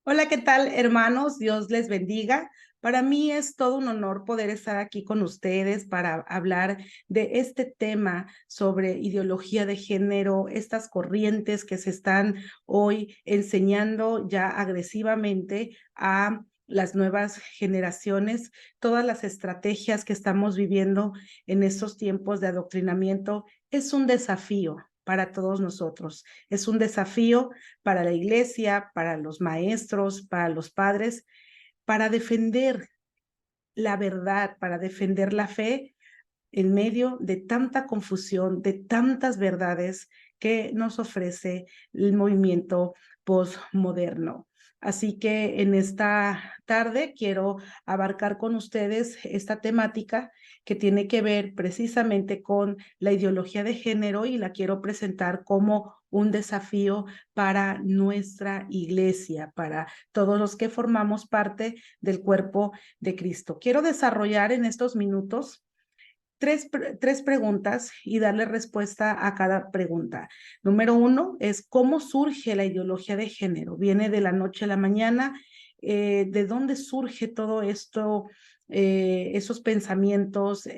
Hola, ¿qué tal, hermanos? Dios les bendiga. Para mí es todo un honor poder estar aquí con ustedes para hablar de este tema sobre ideología de género, estas corrientes que se están hoy enseñando ya agresivamente a las nuevas generaciones, todas las estrategias que estamos viviendo en estos tiempos de adoctrinamiento. Es un desafío para todos nosotros, es un desafío para la iglesia, para los maestros, para los padres, para defender la verdad, para defender la fe en medio de tanta confusión, de tantas verdades que nos ofrece el movimiento postmoderno. Así que en esta tarde quiero abarcar con ustedes esta temática que tiene que ver precisamente con la ideología de género y la quiero presentar como un desafío para nuestra iglesia, para todos los que formamos parte del cuerpo de Cristo. Quiero desarrollar en estos minutos tres preguntas y darle respuesta a cada pregunta. Número uno es ¿cómo surge la ideología de género? ¿Viene de la noche a la mañana? ¿De dónde surge todo esto, esos pensamientos?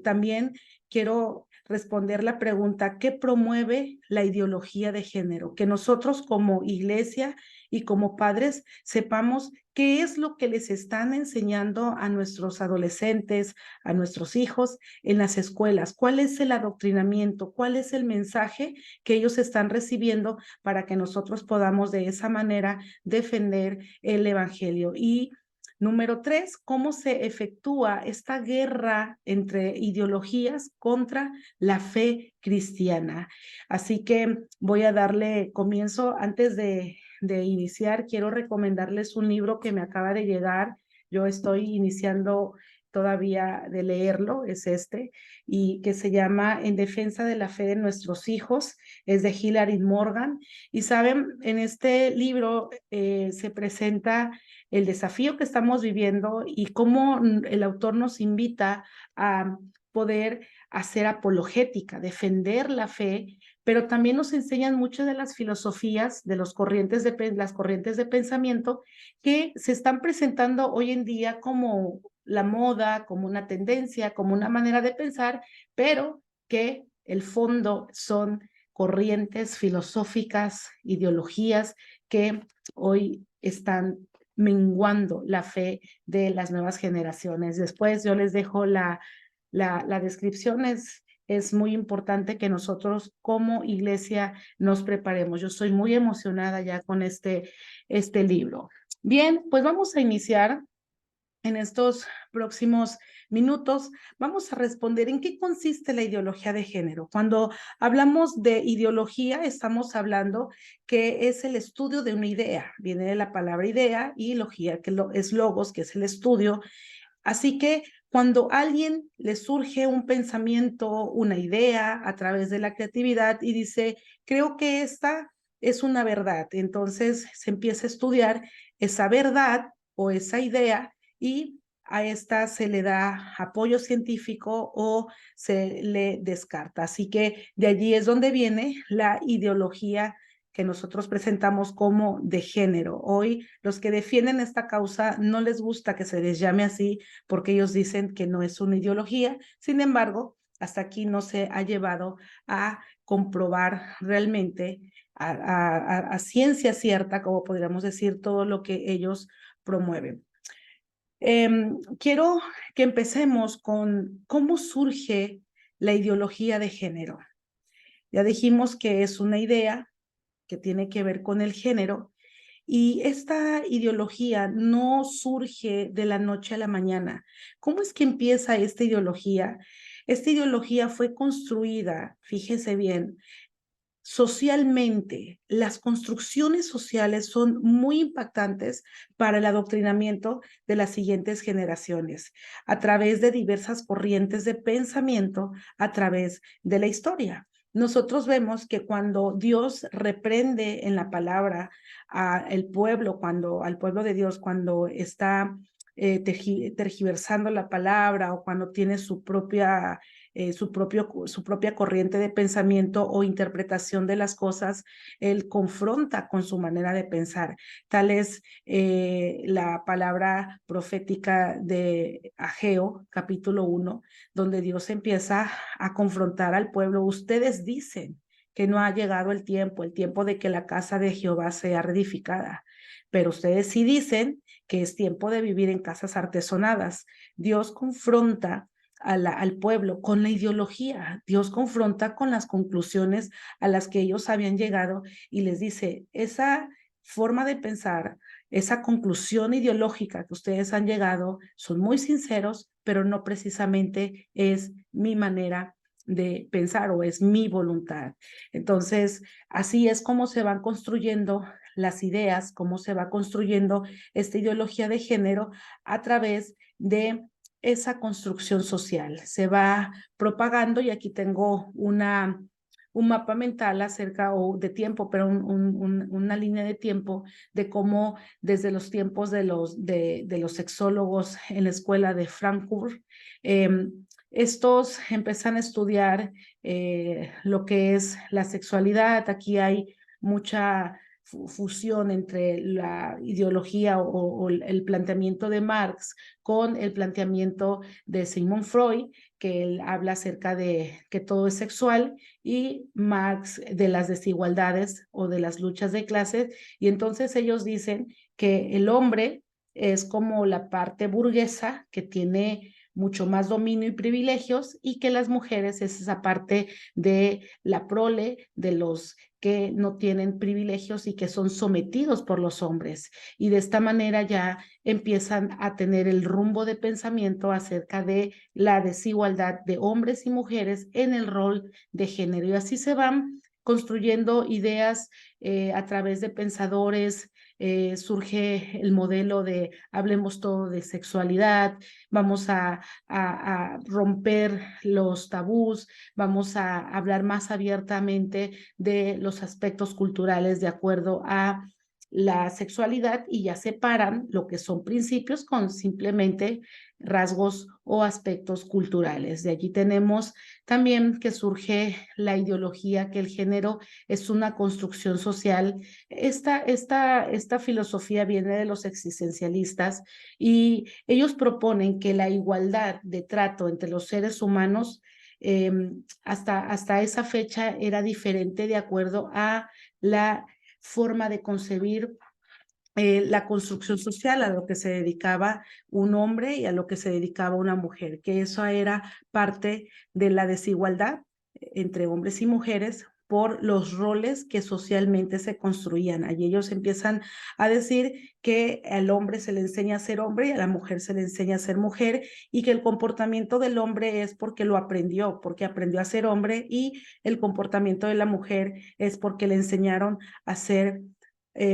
También quiero responder la pregunta, ¿qué promueve la ideología de género? Que nosotros como iglesia y como padres sepamos qué es lo que les están enseñando a nuestros adolescentes, a nuestros hijos en las escuelas, cuál es el adoctrinamiento, cuál es el mensaje que ellos están recibiendo para que nosotros podamos de esa manera defender el evangelio. Y número tres, cómo se efectúa esta guerra entre ideologías contra la fe cristiana. Así que voy a darle comienzo. Antes de iniciar, quiero recomendarles un libro que me acaba de llegar. Yo estoy iniciando todavía de leerlo, es este, y que se llama En defensa de la fe de nuestros hijos, es de Hilary Morgan. Y saben, en este libro se presenta el desafío que estamos viviendo y cómo el autor nos invita a poder hacer apologética, defender la fe, pero también nos enseñan muchas de las filosofías, de las corrientes de pensamiento que se están presentando hoy en día como la moda, como una tendencia, como una manera de pensar, pero que el fondo son corrientes filosóficas, ideologías que hoy están menguando la fe de las nuevas generaciones. Después yo les dejo la descripción. Es muy importante que nosotros como iglesia nos preparemos. Yo estoy muy emocionada ya con este libro. Bien, pues vamos a iniciar en estos próximos minutos. Vamos a responder en qué consiste la ideología de género. Cuando hablamos de ideología, estamos hablando que es el estudio de una idea. Viene de la palabra idea y logía, que es logos, que es el estudio. Así que cuando a alguien le surge un pensamiento, una idea a través de la creatividad y dice, creo que esta es una verdad, entonces se empieza a estudiar esa verdad o esa idea y a esta se le da apoyo científico o se le descarta. Así que de allí es donde viene la ideología que nosotros presentamos como de género. Hoy los que defienden esta causa no les gusta que se les llame así porque ellos dicen que no es una ideología. Sin embargo, hasta aquí no se ha llevado a comprobar realmente a ciencia cierta, como podríamos decir, todo lo que ellos promueven. Quiero que empecemos con cómo surge la ideología de género. Ya dijimos que es una idea que tiene que ver con el género y esta ideología no surge de la noche a la mañana. ¿Cómo es que empieza esta ideología? Esta ideología fue construida, fíjese bien, socialmente. Las construcciones sociales son muy impactantes para el adoctrinamiento de las siguientes generaciones, a través de diversas corrientes de pensamiento, a través de la historia. Nosotros vemos que cuando Dios reprende en la palabra al pueblo, al pueblo de Dios, cuando está tergiversando la palabra o cuando tiene su propia su propia corriente de pensamiento o interpretación de las cosas, él confronta con su manera de pensar. Tal es la palabra profética de Ageo, capítulo 1, donde Dios empieza a confrontar al pueblo. Ustedes dicen que no ha llegado el tiempo de que la casa de Jehová sea reedificada, pero ustedes sí dicen que es tiempo de vivir en casas artesonadas. Dios confronta al pueblo con la ideología. Dios confronta con las conclusiones a las que ellos habían llegado y les dice, esa forma de pensar, esa conclusión ideológica que ustedes han llegado, son muy sinceros, pero no precisamente es mi manera de pensar o es mi voluntad. Entonces, así es como se van construyendo las ideas, cómo se va construyendo esta ideología de género a través de esa construcción social. Se va propagando y aquí tengo un mapa mental acerca o de tiempo, pero una línea de tiempo de cómo desde los tiempos de los sexólogos en la escuela de Frankfurt, estos empiezan a estudiar lo que es la sexualidad. Aquí hay mucha fusión entre la ideología o el planteamiento de Marx con el planteamiento de Sigmund Freud, que él habla acerca de que todo es sexual, y Marx de las desigualdades o de las luchas de clases. Y entonces ellos dicen que el hombre es como la parte burguesa que tiene mucho más dominio y privilegios, y que las mujeres es esa parte de la prole, de los que no tienen privilegios y que son sometidos por los hombres. Y de esta manera ya empiezan a tener el rumbo de pensamiento acerca de la desigualdad de hombres y mujeres en el rol de género. Y así se van construyendo ideas a través de pensadores. Surge el modelo de hablemos todo de sexualidad, vamos a romper los tabús, vamos a hablar más abiertamente de los aspectos culturales de acuerdo a la sexualidad, y ya separan lo que son principios con simplemente rasgos o aspectos culturales. De allí tenemos también que surge la ideología que el género es una construcción social. Esta filosofía viene de los existencialistas y ellos proponen que la igualdad de trato entre los seres humanos eh, hasta esa fecha era diferente de acuerdo a la forma de concebir la construcción social, a lo que se dedicaba un hombre y a lo que se dedicaba una mujer, que eso era parte de la desigualdad entre hombres y mujeres por los roles que socialmente se construían. Allí ellos empiezan a decir que al hombre se le enseña a ser hombre y a la mujer se le enseña a ser mujer, y que el comportamiento del hombre es porque lo aprendió, porque aprendió a ser hombre, y el comportamiento de la mujer es porque le enseñaron a ser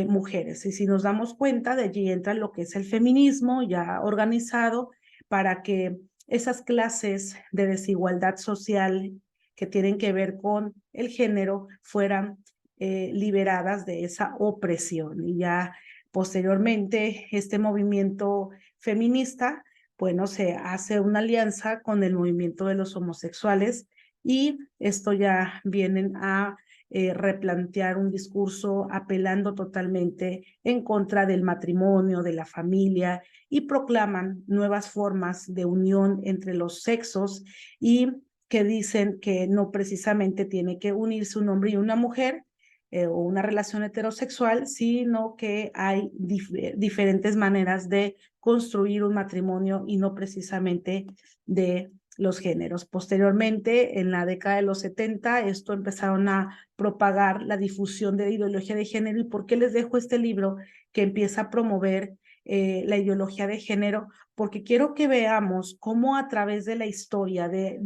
mujeres. Y si nos damos cuenta, de allí entra lo que es el feminismo ya organizado para que esas clases de desigualdad social que tienen que ver con el género fueran liberadas de esa opresión. Y ya posteriormente este movimiento feminista, bueno, se hace una alianza con el movimiento de los homosexuales, y esto ya vienen a replantear un discurso apelando totalmente en contra del matrimonio, de la familia, y proclaman nuevas formas de unión entre los sexos, y que dicen que no precisamente tiene que unirse un hombre y una mujer o una relación heterosexual, sino que hay diferentes maneras de construir un matrimonio y no precisamente de los géneros. Posteriormente, en la década de los 70, esto empezaron a propagar la difusión de la ideología de género. ¿Y por qué les dejo este libro que empieza a promover la ideología de género? Porque quiero que veamos cómo a través de la historia de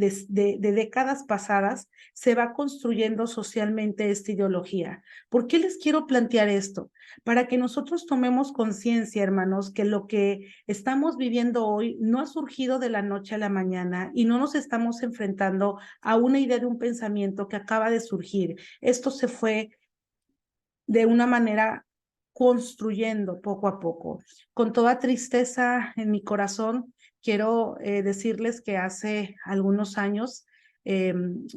décadas pasadas se va construyendo socialmente esta ideología. ¿Por qué les quiero plantear esto? Para que nosotros tomemos conciencia, hermanos, que lo que estamos viviendo hoy no ha surgido de la noche a la mañana, y no nos estamos enfrentando a una idea de un pensamiento que acaba de surgir. Esto se fue de una manera construyendo poco a poco. Con toda tristeza en mi corazón, quiero decirles que hace algunos años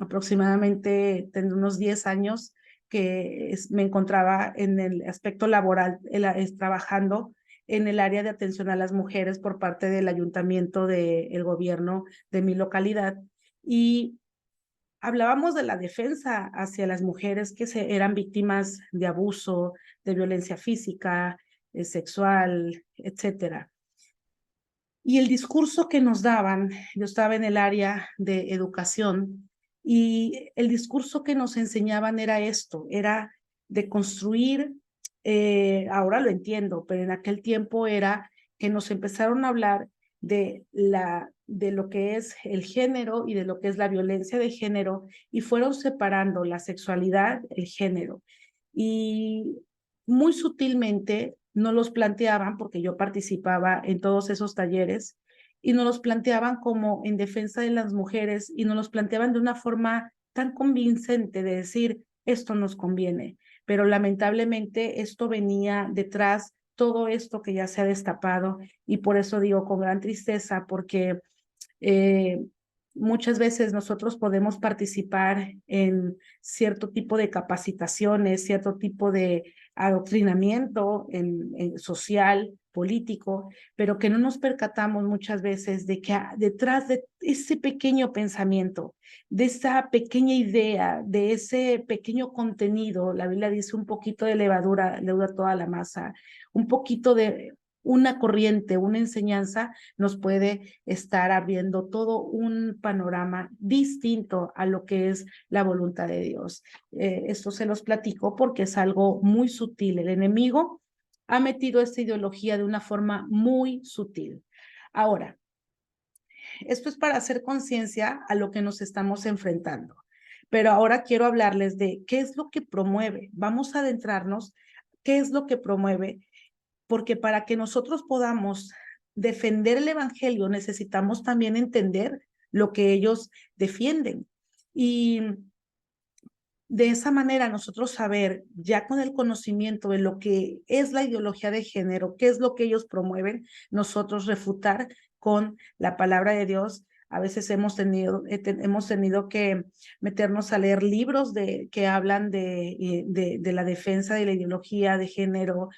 aproximadamente tengo unos 10 años que me encontraba en el aspecto laboral, trabajando en el área de atención a las mujeres por parte del ayuntamiento del gobierno de mi localidad. Y hablábamos de la defensa hacia las mujeres que eran víctimas de abuso, de violencia física, sexual, etcétera. Y el discurso que nos daban, yo estaba en el área de educación, y el discurso que nos enseñaban era esto, era de construir, ahora lo entiendo, pero en aquel tiempo era que nos empezaron a hablar de lo que es el género y de lo que es la violencia de género, y fueron separando la sexualidad, el género. Y muy sutilmente no los planteaban, porque yo participaba en todos esos talleres, y nos los planteaban como en defensa de las mujeres, y nos los planteaban de una forma tan convincente de decir, esto nos conviene, pero lamentablemente esto venía detrás, todo esto que ya se ha destapado, y por eso digo con gran tristeza, porque eh, muchas veces nosotros podemos participar en cierto tipo de capacitaciones, cierto tipo de adoctrinamiento social, político, pero que no nos percatamos muchas veces de que detrás de ese pequeño pensamiento, de esa pequeña idea, de ese pequeño contenido, la Biblia dice un poquito de levadura, leuda toda la masa, un poquito de una corriente, una enseñanza, nos puede estar abriendo todo un panorama distinto a lo que es la voluntad de Dios. Esto se los platico porque es algo muy sutil. El enemigo ha metido esta ideología de una forma muy sutil. Ahora, esto es para hacer conciencia a lo que nos estamos enfrentando. Pero ahora quiero hablarles de qué es lo que promueve. Vamos a adentrarnos, qué es lo que promueve, porque para que nosotros podamos defender el evangelio necesitamos también entender lo que ellos defienden. Y de esa manera nosotros saber, ya con el conocimiento de lo que es la ideología de género, qué es lo que ellos promueven, nosotros refutar con la palabra de Dios. A veces hemos tenido que meternos a leer libros que hablan de la defensa de la ideología de género,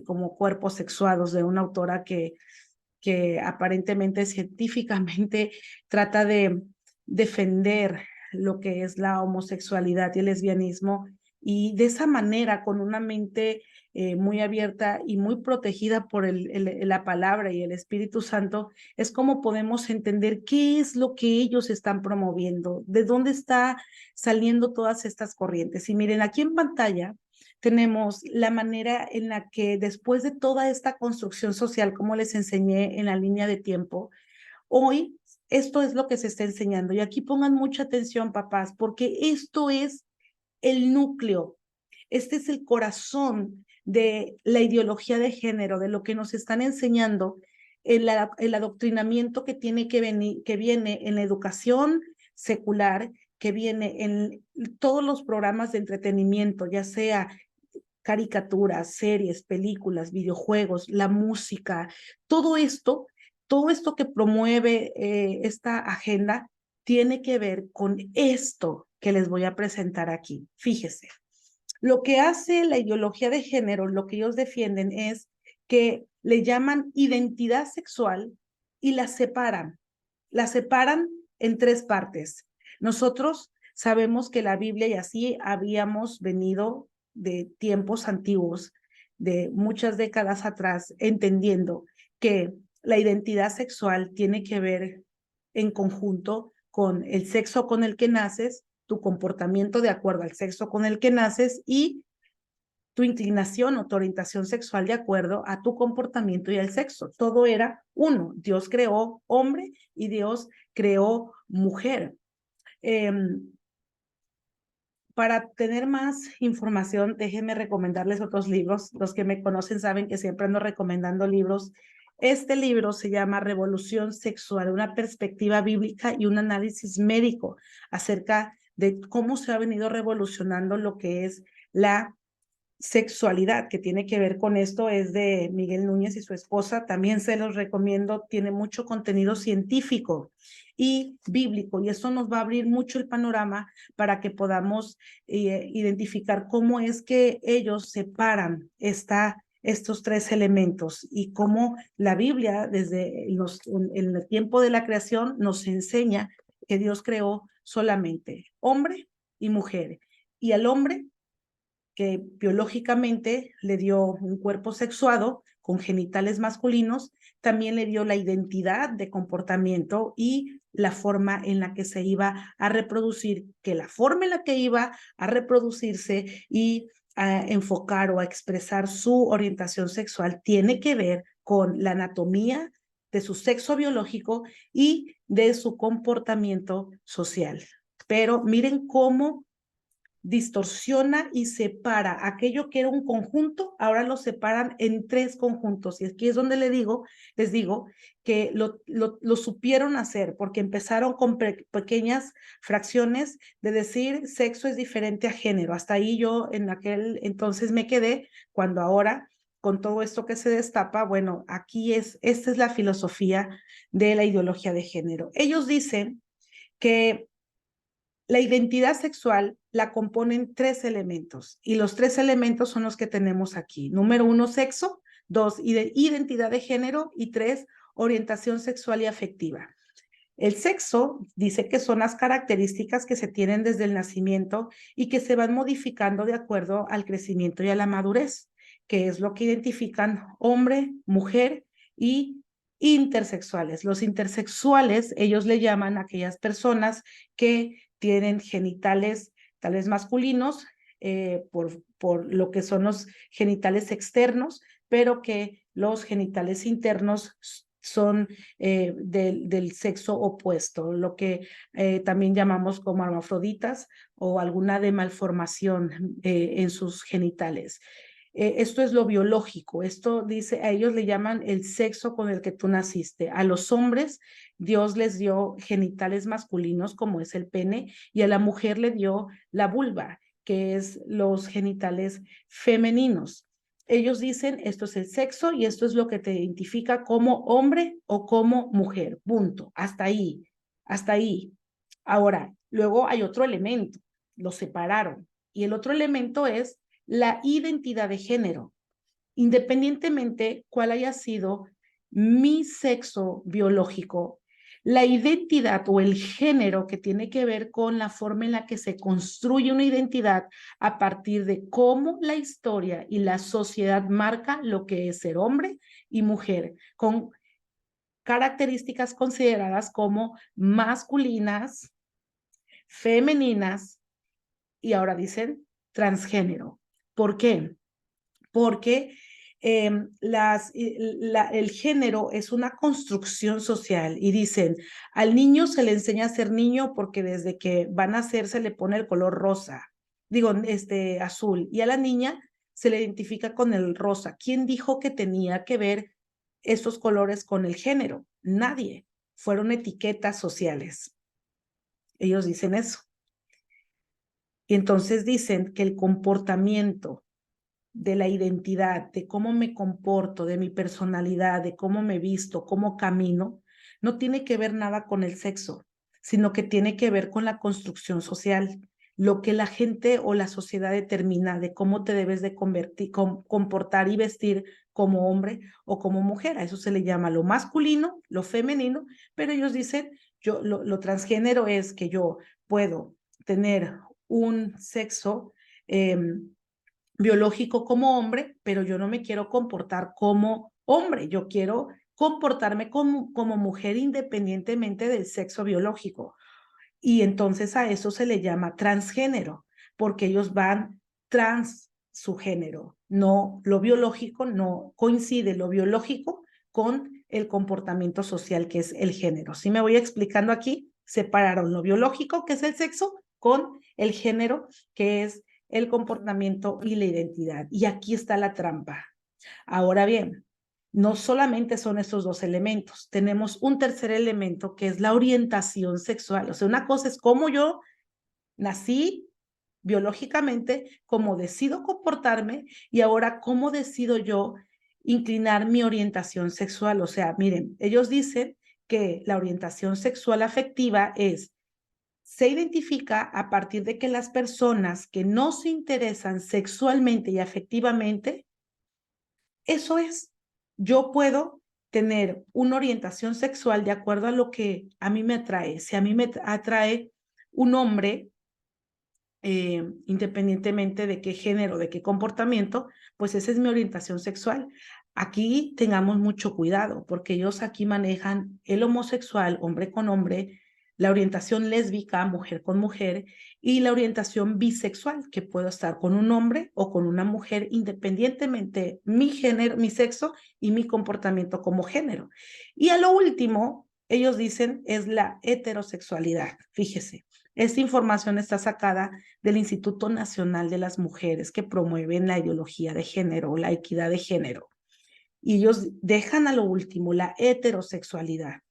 como Cuerpos Sexuados, de una autora que aparentemente científicamente trata de defender lo que es la homosexualidad y el lesbianismo, y de esa manera, con una mente muy abierta y muy protegida por la palabra y el Espíritu Santo, es como podemos entender qué es lo que ellos están promoviendo, de dónde está saliendo todas estas corrientes. Y miren, aquí en pantalla tenemos la manera en la que después de toda esta construcción social, como les enseñé en la línea de tiempo, hoy esto es lo que se está enseñando. Y aquí pongan mucha atención, papás, porque esto es el núcleo, este es el corazón de la ideología de género, de lo que nos están enseñando, el adoctrinamiento que tiene que venir, que viene en la educación secular, que viene en todos los programas de entretenimiento, ya sea caricaturas, series, películas, videojuegos, la música, todo esto que promueve esta agenda tiene que ver con esto que les voy a presentar aquí. Fíjese, lo que hace la ideología de género, lo que ellos defienden es que le llaman identidad sexual y la separan en tres partes. Nosotros sabemos que la Biblia, y así habíamos venido de tiempos antiguos, de muchas décadas atrás, entendiendo que la identidad sexual tiene que ver en conjunto con el sexo con el que naces, tu comportamiento de acuerdo al sexo con el que naces y tu inclinación o tu orientación sexual de acuerdo a tu comportamiento y al sexo. Todo era uno. Dios creó hombre y Dios creó mujer. Para tener más información, déjenme recomendarles otros libros. Los que me conocen saben que siempre ando recomendando libros. Este libro se llama Revolución Sexual, una perspectiva bíblica y un análisis médico acerca de cómo se ha venido revolucionando lo que es la sexualidad, que tiene que ver con esto, es de Miguel Núñez y su esposa. También se los recomiendo, tiene mucho contenido científico y bíblico, y eso nos va a abrir mucho el panorama para que podamos identificar cómo es que ellos separan estos tres elementos y cómo la Biblia desde en el tiempo de la creación nos enseña que Dios creó solamente hombre y mujer, y al hombre que biológicamente le dio un cuerpo sexuado con genitales masculinos, también le dio la identidad de comportamiento y la forma en la que se iba a reproducir, que la forma en la que iba a reproducirse y a enfocar o a expresar su orientación sexual tiene que ver con la anatomía de su sexo biológico y de su comportamiento social. Pero miren cómo distorsiona y separa aquello que era un conjunto, ahora lo separan en tres conjuntos. Y aquí es donde les digo que lo supieron hacer, porque empezaron con pequeñas fracciones de decir sexo es diferente a género. Hasta ahí yo en aquel entonces me quedé, cuando ahora con todo esto que se destapa, bueno, esta es la filosofía de la ideología de género. Ellos dicen que la identidad sexual la componen tres elementos, y los tres elementos son los que tenemos aquí. Número uno, sexo; dos, identidad de género; y tres, orientación sexual y afectiva. El sexo dice que son las características que se tienen desde el nacimiento y que se van modificando de acuerdo al crecimiento y a la madurez, que es lo que identifican hombre, mujer y intersexuales. Los intersexuales, ellos le llaman a aquellas personas que tienen genitales tal vez masculinos, por lo que son los genitales externos, pero que los genitales internos son del sexo opuesto, lo que también llamamos como hermafroditas, o alguna de malformación en sus genitales. Esto es lo biológico. Esto dice, a ellos le llaman el sexo con el que tú naciste. A los hombres Dios les dio genitales masculinos, como es el pene, y a la mujer le dio la vulva, que es los genitales femeninos. Ellos dicen, esto es el sexo y esto es lo que te identifica como hombre o como mujer. Punto. Hasta ahí. Hasta ahí. Ahora, luego hay otro elemento. Lo separaron. Y el otro elemento es la identidad de género. Independientemente cuál haya sido mi sexo biológico, la identidad o el género, que tiene que ver con la forma en la que se construye una identidad a partir de cómo la historia y la sociedad marca lo que es ser hombre y mujer, con características consideradas como masculinas, femeninas y ahora dicen transgénero. ¿Por qué? Porque el género es una construcción social, y dicen, al niño se le enseña a ser niño porque desde que van a nacer se le pone el color rosa, azul, y a la niña se le identifica con el rosa. ¿Quién dijo que tenía que ver estos colores con el género? Nadie. Fueron etiquetas sociales. Ellos dicen eso. Y entonces dicen que el comportamiento de la identidad, de cómo me comporto, de mi personalidad, de cómo me visto, cómo camino, no tiene que ver nada con el sexo, sino que tiene que ver con la construcción social, lo que la gente o la sociedad determina de cómo te debes de comportar y vestir como hombre o como mujer. A eso se le llama lo masculino, lo femenino, pero ellos dicen, lo transgénero es que yo puedo tener un sexo biológico como hombre, pero yo no me quiero comportar como hombre, yo quiero comportarme como mujer independientemente del sexo biológico. Y entonces a eso se le llama transgénero, porque ellos van trans su género. No, lo biológico no coincide, lo biológico con el comportamiento social, que es el género. ¿Sí me voy explicando aquí? Separaron lo biológico, que es el sexo, con el género, que es el comportamiento y la identidad. Y aquí está la trampa. Ahora bien, no solamente son estos dos elementos, tenemos un tercer elemento, que es la orientación sexual. O sea, una cosa es cómo yo nací biológicamente, cómo decido comportarme y ahora cómo decido yo inclinar mi orientación sexual. O sea, miren, ellos dicen que la orientación sexual afectiva se identifica a partir de que las personas que no se interesan sexualmente y afectivamente, eso es, yo puedo tener una orientación sexual de acuerdo a lo que a mí me atrae. Si a mí me atrae un hombre, independientemente de qué género, de qué comportamiento, pues esa es mi orientación sexual. Aquí tengamos mucho cuidado, porque ellos aquí manejan el homosexual, hombre con hombre, la orientación lésbica, mujer con mujer, y la orientación bisexual, que puedo estar con un hombre o con una mujer, independientemente mi género, mi sexo y mi comportamiento como género. Y a lo último, ellos dicen, es la heterosexualidad. Fíjese, esta información está sacada del Instituto Nacional de las Mujeres, que promueven la ideología de género, la equidad de género. Y ellos dejan a lo último la heterosexualidad.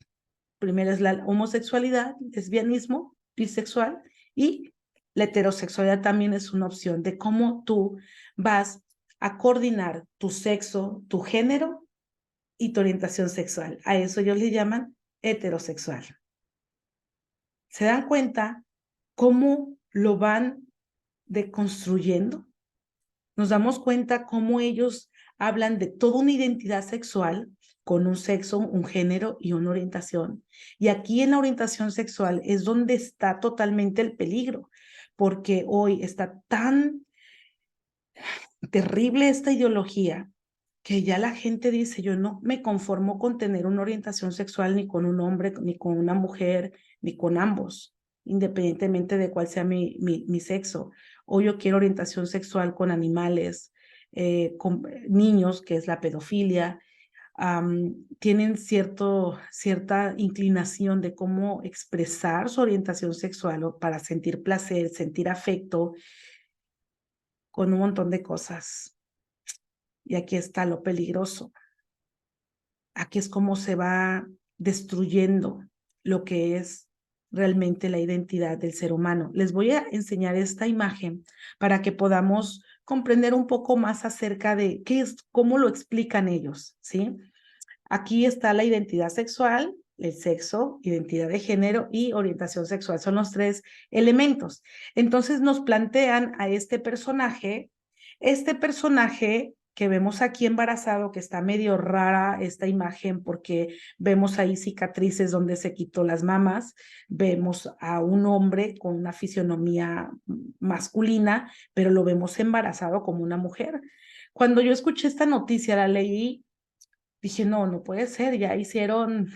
Primero es la homosexualidad, lesbianismo, bisexual, y la heterosexualidad también es una opción de cómo tú vas a coordinar tu sexo, tu género y tu orientación sexual. A eso ellos le llaman heterosexual. ¿Se dan cuenta cómo lo van deconstruyendo? Nos damos cuenta cómo ellos hablan de toda una identidad sexual con un sexo, un género y una orientación. Y aquí en la orientación sexual es donde está totalmente el peligro, porque hoy está tan terrible esta ideología que ya la gente dice, yo no me conformo con tener una orientación sexual ni con un hombre, ni con una mujer, ni con ambos, independientemente de cuál sea mi sexo. O yo quiero orientación sexual con animales, con niños, que es la pedofilia. Tienen cierta inclinación de cómo expresar su orientación sexual o para sentir placer, sentir afecto, con un montón de cosas. Y aquí está lo peligroso. Aquí es como se va destruyendo lo que es realmente la identidad del ser humano. Les voy a enseñar esta imagen para que podamos comprender un poco más acerca de qué es, cómo lo explican ellos, ¿sí? Aquí está la identidad sexual, el sexo, identidad de género y orientación sexual. Son los tres elementos. Entonces nos plantean a este personaje que vemos aquí embarazado, que está medio rara esta imagen porque vemos ahí cicatrices donde se quitó las mamas, vemos a un hombre con una fisionomía masculina, pero lo vemos embarazado como una mujer. Cuando yo escuché esta noticia, la leí, dije, no, no puede ser, ya hicieron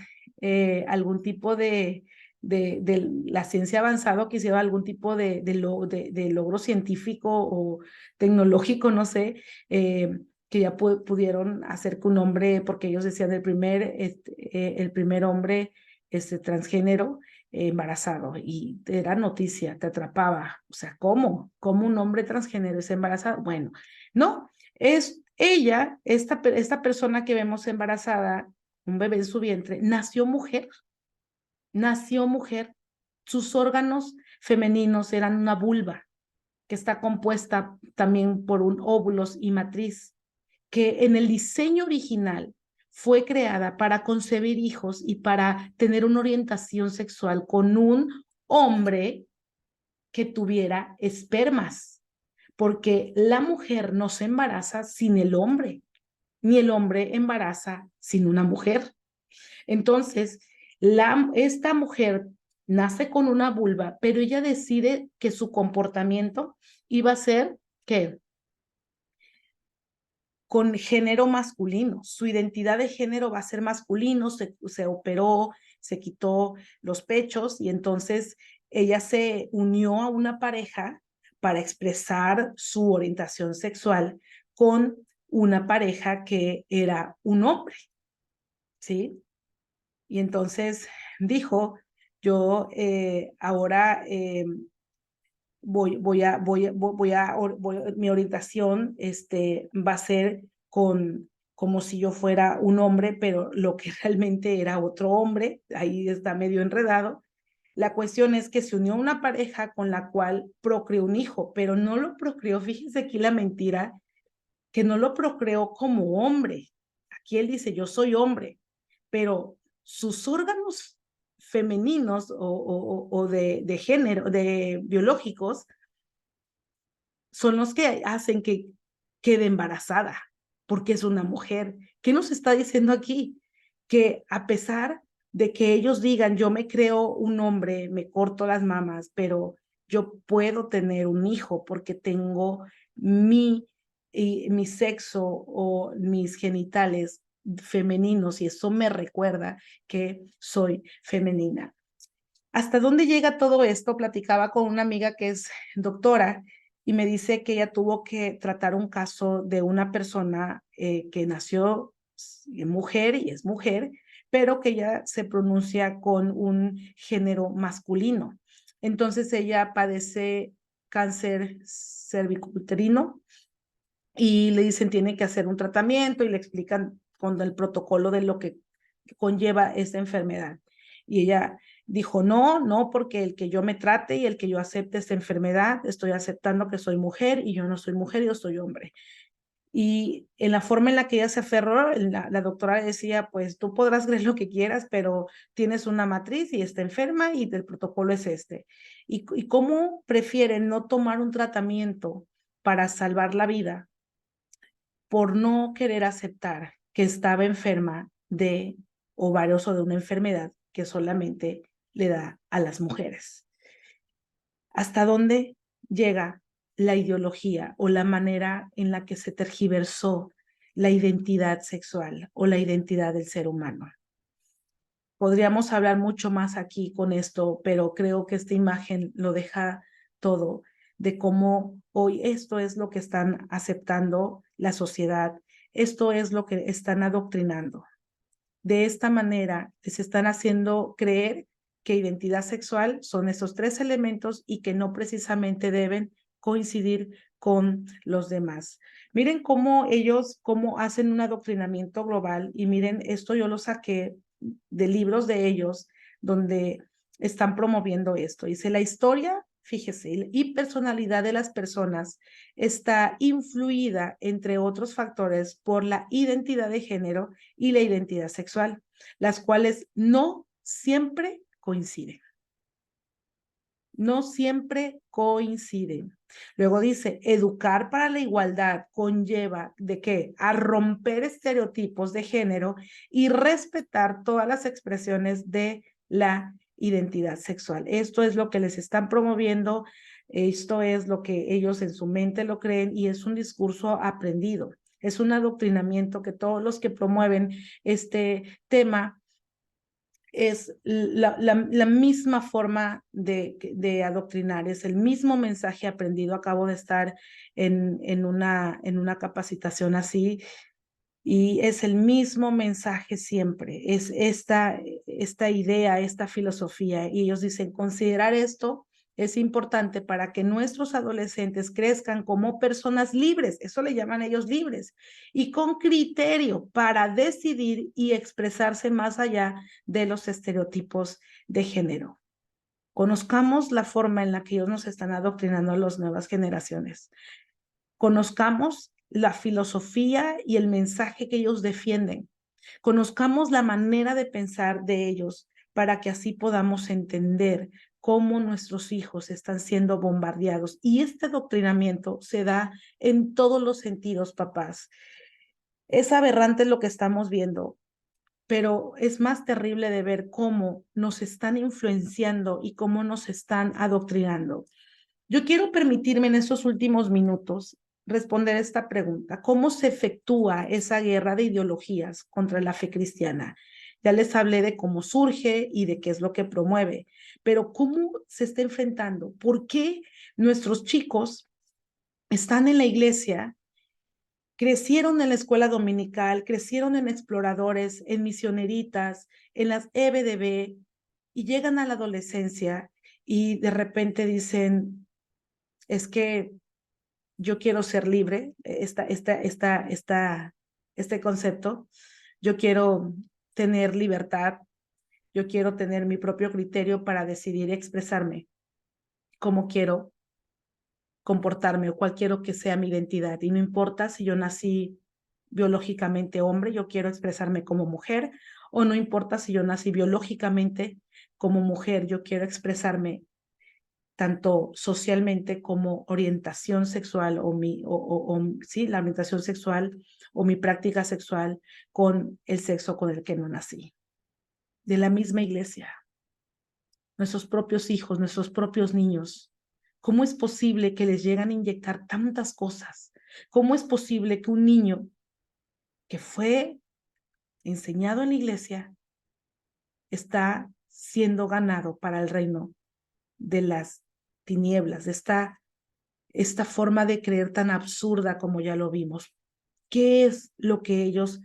algún tipo de la ciencia avanzada, que hicieron algún tipo de logro científico o tecnológico, no sé, que ya pudieron hacer que un hombre, porque ellos decían el primer hombre transgénero embarazado, y era noticia, te atrapaba. O sea, ¿cómo? ¿Cómo un hombre transgénero es embarazado? Bueno, no, es ella, esta persona que vemos embarazada, un bebé en su vientre, nació mujer. Sus órganos femeninos eran una vulva, que está compuesta también por un óvulos y matriz, que en el diseño original fue creada para concebir hijos y para tener una orientación sexual con un hombre que tuviera espermas, porque la mujer no se embaraza sin el hombre, ni el hombre embaraza sin una mujer. Entonces, esta mujer nace con una vulva, pero ella decide que su comportamiento iba a ser que con género masculino, su identidad de género va a ser masculino, se operó, se quitó los pechos y entonces ella se unió a una pareja para expresar su orientación sexual con una pareja que era un hombre, ¿sí? Y entonces dijo, yo ahora mi orientación va a ser como si yo fuera un hombre, pero lo que realmente era otro hombre, ahí está medio enredado. La cuestión es que se unió a una pareja con la cual procreó un hijo, pero no lo procreó, fíjense aquí la mentira, que no lo procreó como hombre. Aquí él dice, yo soy hombre, pero sus órganos femeninos o de género, de biológicos, son los que hacen que quede embarazada, porque es una mujer. ¿Qué nos está diciendo aquí? Que a pesar de que ellos digan, yo me creo un hombre, me corto las mamas, pero yo puedo tener un hijo porque tengo mi sexo o mis genitales femeninos y eso me recuerda que soy femenina. ¿Hasta dónde llega todo esto? Platicaba con una amiga que es doctora y me dice que ella tuvo que tratar un caso de una persona que nació mujer y es mujer, pero que ya se pronuncia con un género masculino. Entonces ella padece cáncer cervicuterino y le dicen tiene que hacer un tratamiento y le explican con el protocolo de lo que conlleva esta enfermedad. Y ella dijo, no, no, porque el que yo me trate y el que yo acepte esta enfermedad, estoy aceptando que soy mujer y yo no soy mujer, yo soy hombre. Y en la forma en la que ella se aferró, la doctora le decía, pues tú podrás creer lo que quieras, pero tienes una matriz y está enferma y el protocolo es este. Y cómo prefieren no tomar un tratamiento para salvar la vida por no querer aceptar que estaba enferma de ovarios o de una enfermedad que solamente le da a las mujeres. ¿Hasta dónde llega la ideología o la manera en la que se tergiversó la identidad sexual o la identidad del ser humano? Podríamos hablar mucho más aquí con esto, pero creo que esta imagen lo deja todo de cómo hoy esto es lo que están aceptando la sociedad, esto es lo que están adoctrinando. De esta manera les están haciendo creer que identidad sexual son esos tres elementos y que no precisamente deben coincidir con los demás. Miren cómo ellos, cómo hacen un adoctrinamiento global y miren, esto yo lo saqué de libros de ellos donde están promoviendo esto. Dice, la historia, fíjese, y personalidad de las personas está influida, entre otros factores, por la identidad de género y la identidad sexual, las cuales no siempre coinciden. No siempre coinciden. Luego dice, educar para la igualdad conlleva ¿de qué? A romper estereotipos de género y respetar todas las expresiones de la identidad sexual. Esto es lo que les están promoviendo, esto es lo que ellos en su mente lo creen y es un discurso aprendido. Es un adoctrinamiento que todos los que promueven este tema es la misma forma de adoctrinar, es el mismo mensaje aprendido. Acabo de estar en una capacitación así y es el mismo mensaje siempre, es esta idea, esta filosofía. Y ellos dicen, considerar esto es importante para que nuestros adolescentes crezcan como personas libres, eso le llaman ellos libres, y con criterio para decidir y expresarse más allá de los estereotipos de género. Conozcamos la forma en la que ellos nos están adoctrinando a las nuevas generaciones. Conozcamos la filosofía y el mensaje que ellos defienden. Conozcamos la manera de pensar de ellos para que así podamos entender cómo nuestros hijos están siendo bombardeados. Y este adoctrinamiento se da en todos los sentidos, papás. Es aberrante lo que estamos viendo, pero es más terrible de ver cómo nos están influenciando y cómo nos están adoctrinando. Yo quiero permitirme en estos últimos minutos responder esta pregunta. ¿Cómo se efectúa esa guerra de ideologías contra la fe cristiana? Ya les hablé de cómo surge y de qué es lo que promueve, pero ¿cómo se está enfrentando? ¿Por qué nuestros chicos están en la iglesia, crecieron en la escuela dominical, crecieron en exploradores, en misioneritas, en las EBDB y llegan a la adolescencia y de repente dicen, es que yo quiero ser libre, este concepto, yo quiero tener libertad, Yo quiero tener mi propio criterio para decidir y expresarme cómo quiero comportarme o cuál quiero que sea mi identidad. Y no importa si yo nací biológicamente hombre, yo quiero expresarme como mujer, o no importa si yo nací biológicamente como mujer, yo quiero expresarme tanto socialmente como orientación sexual sí, la orientación sexual o mi práctica sexual con el sexo con el que no nací. De la misma iglesia, nuestros propios hijos, nuestros propios niños. ¿Cómo es posible que les llegan a inyectar tantas cosas? ¿Cómo es posible que un niño que fue enseñado en la iglesia está siendo ganado para el reino de las tinieblas, de esta forma de creer tan absurda como ya lo vimos? ¿Qué es lo que ellos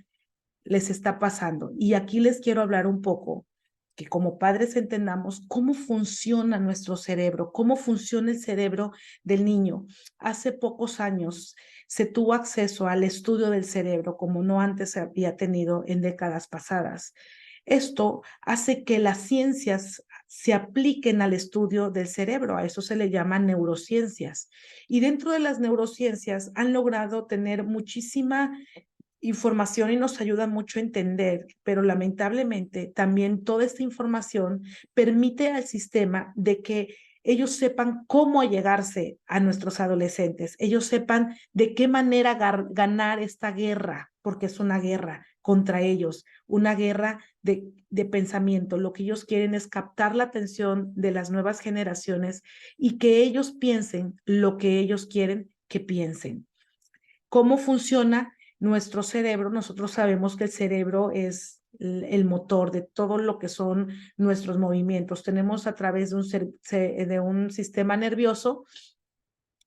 les está pasando? Y aquí les quiero hablar un poco, que como padres entendamos cómo funciona nuestro cerebro, cómo funciona el cerebro del niño. Hace pocos años se tuvo acceso al estudio del cerebro como no antes se había tenido en décadas pasadas. Esto hace que las ciencias se apliquen al estudio del cerebro, a eso se le llama neurociencias. Y dentro de las neurociencias han logrado tener muchísima información y nos ayuda mucho a entender, pero lamentablemente también toda esta información permite al sistema de que ellos sepan cómo llegarse a nuestros adolescentes, ellos sepan de qué manera ganar esta guerra, porque es una guerra contra ellos, una guerra de pensamiento. Lo que ellos quieren es captar la atención de las nuevas generaciones y que ellos piensen lo que ellos quieren que piensen. ¿Cómo funciona nuestro cerebro? Nosotros sabemos que el cerebro es el motor de todo lo que son nuestros movimientos. Tenemos a través de un sistema nervioso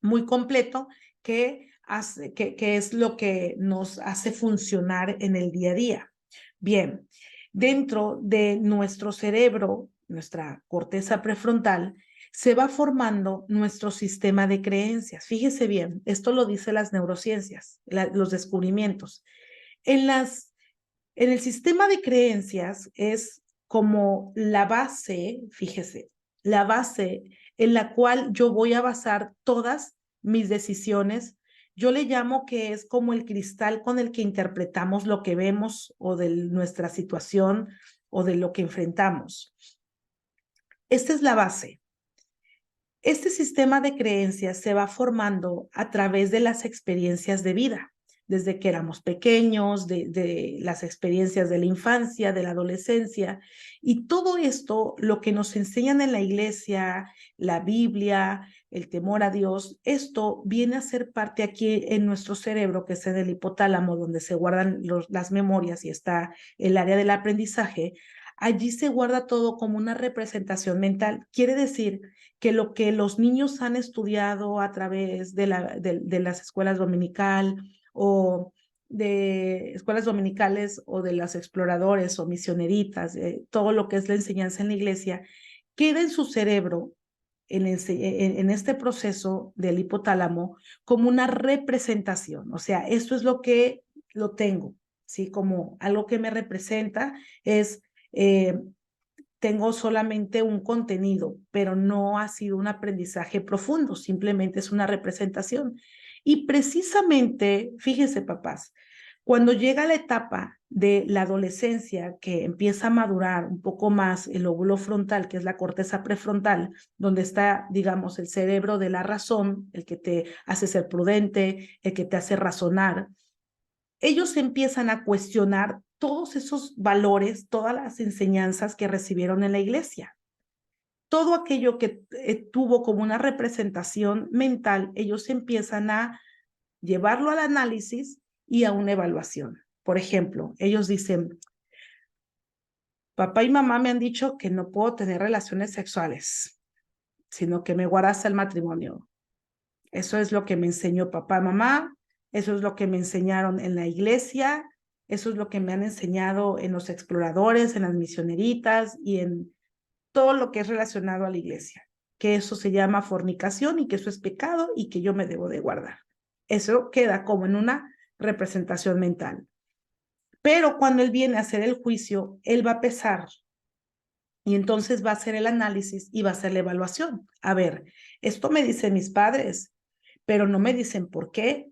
muy completo que es lo que nos hace funcionar en el día a día. Bien, dentro de nuestro cerebro, nuestra corteza prefrontal, se va formando nuestro sistema de creencias. Fíjese bien, esto lo dice las neurociencias, los descubrimientos. En, las, en el sistema de creencias es como la base, fíjese, la base en la cual yo voy a basar todas mis decisiones. Yo le llamo que es como el cristal con el que interpretamos lo que vemos o de nuestra situación o de lo que enfrentamos. Esta es la base. Este sistema de creencias se va formando a través de las experiencias de vida, desde que éramos pequeños, de las experiencias de la infancia, de la adolescencia, y todo esto, lo que nos enseñan en la iglesia, la Biblia, el temor a Dios, esto viene a ser parte aquí en nuestro cerebro, que es en el hipotálamo, donde se guardan las memorias y está el área del aprendizaje. Allí se guarda todo como una representación mental. Quiere decir que lo que los niños han estudiado a través de las escuelas dominical o de escuelas dominicales o de los exploradores o misioneritas, todo lo que es la enseñanza en la iglesia, queda en su cerebro en este proceso del hipotálamo como una representación. O sea, esto es lo que lo tengo, ¿sí? Como algo que me representa es tengo solamente un contenido, pero no ha sido un aprendizaje profundo, simplemente es una representación. Y precisamente, fíjese, papás, cuando llega la etapa de la adolescencia, que empieza a madurar un poco más el lóbulo frontal, que es la corteza prefrontal, donde está, digamos, el cerebro de la razón, el que te hace ser prudente, el que te hace razonar, ellos empiezan a cuestionar todos esos valores, todas las enseñanzas que recibieron en la iglesia. Todo aquello que tuvo como una representación mental, ellos empiezan a llevarlo al análisis y a una evaluación. Por ejemplo, ellos dicen, papá y mamá me han dicho que no puedo tener relaciones sexuales, sino que me guarda hasta el matrimonio. Eso es lo que me enseñó papá, mamá, eso es lo que me enseñaron en la iglesia, eso es lo que me han enseñado en los exploradores, en las misioneritas y en todo lo que es relacionado a la iglesia, que eso se llama fornicación y que eso es pecado y que yo me debo de guardar. Eso queda como en una representación mental. Pero cuando él viene a hacer el juicio, él va a pesar Y entonces va a hacer el análisis y va a hacer la evaluación. A ver, esto me dicen mis padres, pero no me dicen por qué.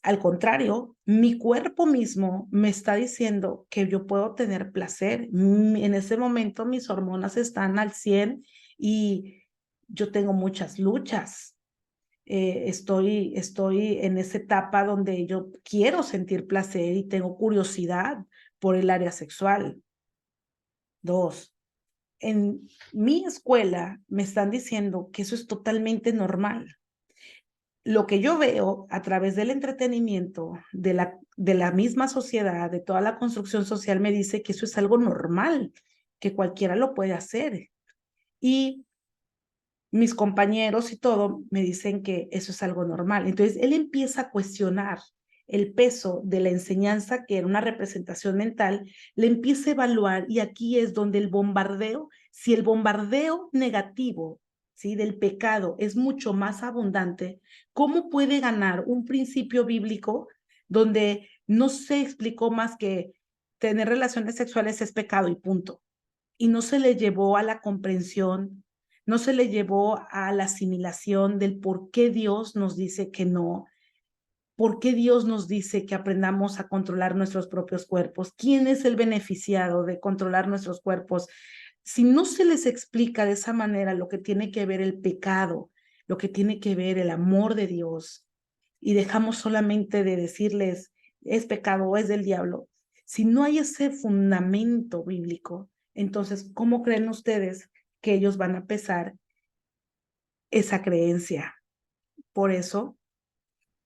Al contrario, mi cuerpo mismo me está diciendo que yo puedo tener placer. En ese momento mis hormonas están al 100 y yo tengo muchas luchas. Estoy en esa etapa donde yo quiero sentir placer y tengo curiosidad por el área sexual. 2, en mi escuela me están diciendo que eso es totalmente normal. Lo que yo veo a través del entretenimiento, de la misma sociedad, de toda la construcción social, me dice que eso es algo normal, que cualquiera lo puede hacer. Y mis compañeros y todo me dicen que eso es algo normal. Entonces, él empieza a cuestionar el peso de la enseñanza, que era una representación mental, le empieza a evaluar y aquí es donde el bombardeo, si el bombardeo negativo, ¿sí?, del pecado es mucho más abundante, ¿cómo puede ganar un principio bíblico donde no se explicó más que tener relaciones sexuales es pecado y punto? Y no se le llevó a la comprensión, no se le llevó a la asimilación del por qué Dios nos dice que no, por qué Dios nos dice que aprendamos a controlar nuestros propios cuerpos, quién es el beneficiado de controlar nuestros cuerpos. Si no se les explica de esa manera lo que tiene que ver el pecado, lo que tiene que ver el amor de Dios, y dejamos solamente de decirles es pecado o es del diablo, si no hay ese fundamento bíblico, entonces, ¿cómo creen ustedes que ellos van a pesar esa creencia? Por eso,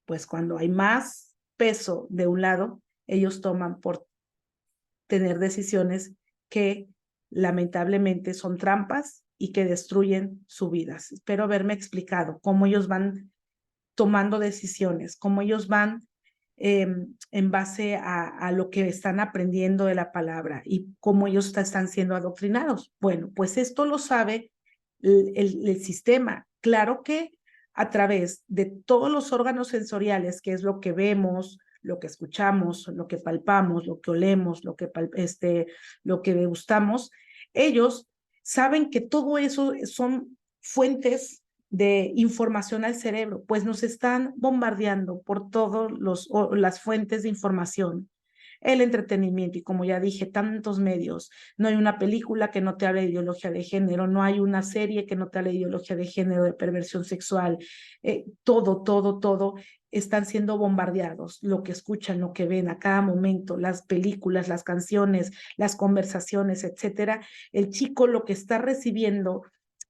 pues cuando hay más peso de un lado, ellos toman por tener decisiones que lamentablemente son trampas y que destruyen su vida. Espero haberme explicado cómo ellos van tomando decisiones, cómo ellos van en base a lo que están aprendiendo de la palabra y cómo ellos están siendo adoctrinados. Bueno, pues esto lo sabe el sistema. Claro que a través de todos los órganos sensoriales, que es lo que vemos, lo que escuchamos, lo que palpamos, lo que olemos, lo que degustamos, ellos saben que todo eso son fuentes de información al cerebro, pues nos están bombardeando por todas las fuentes de información, el entretenimiento y como ya dije, tantos medios. No hay una película que no te hable de ideología de género, no hay una serie que no te hable de ideología de género, de perversión sexual, todo están siendo bombardeados, lo que escuchan, lo que ven a cada momento, las películas, las canciones, las conversaciones, etcétera. El chico lo que está recibiendo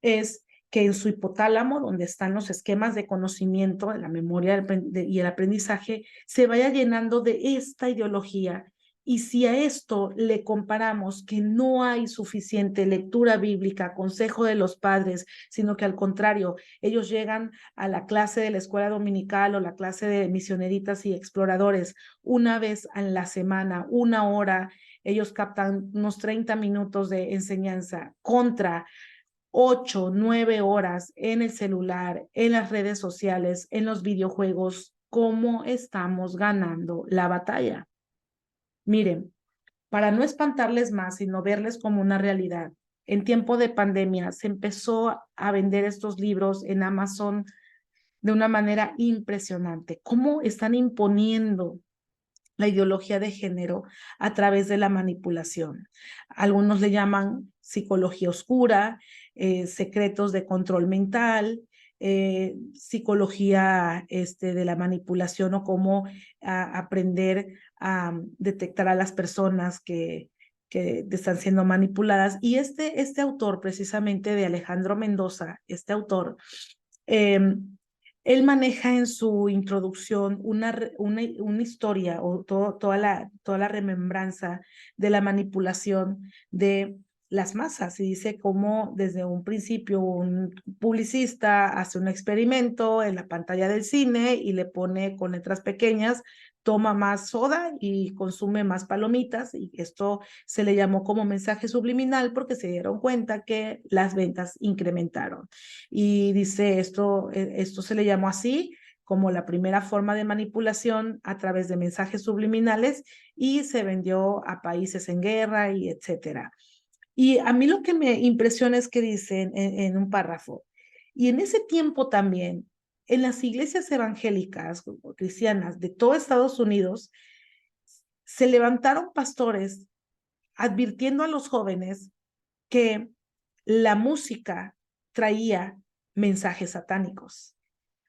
es que en su hipotálamo, donde están los esquemas de conocimiento, de la memoria y el aprendizaje, se vaya llenando de esta ideología. Y si a esto le comparamos que no hay suficiente lectura bíblica, consejo de los padres, sino que al contrario, ellos llegan a la clase de la escuela dominical o la clase de misioneritas y exploradores una vez en la semana, 1 hora, ellos captan unos 30 minutos de enseñanza contra 8, 9 horas en el celular, en las redes sociales, en los videojuegos. ¿Cómo estamos ganando la batalla? Miren, para no espantarles más, sino verles como una realidad, en tiempo de pandemia se empezó a vender estos libros en Amazon de una manera impresionante. ¿Cómo están imponiendo la ideología de género a través de la manipulación? Algunos le llaman psicología oscura, secretos de control mental, psicología de la manipulación o cómo aprender a detectar a las personas que están siendo manipuladas. Y este autor, precisamente de Alejandro Mendoza, este autor, eh, él maneja en su introducción una historia o toda la remembranza de la manipulación de las masas y dice cómo desde un principio un publicista hace un experimento en la pantalla del cine y le pone con letras pequeñas, toma más soda y consume más palomitas y esto se le llamó como mensaje subliminal porque se dieron cuenta que las ventas incrementaron. Y dice esto se le llamó así como la primera forma de manipulación a través de mensajes subliminales y se vendió a países en guerra y etcétera. Y a mí lo que me impresiona es que dicen en un párrafo, y en ese tiempo también, en las iglesias evangélicas o cristianas de todo Estados Unidos, se levantaron pastores advirtiendo a los jóvenes que la música traía mensajes satánicos.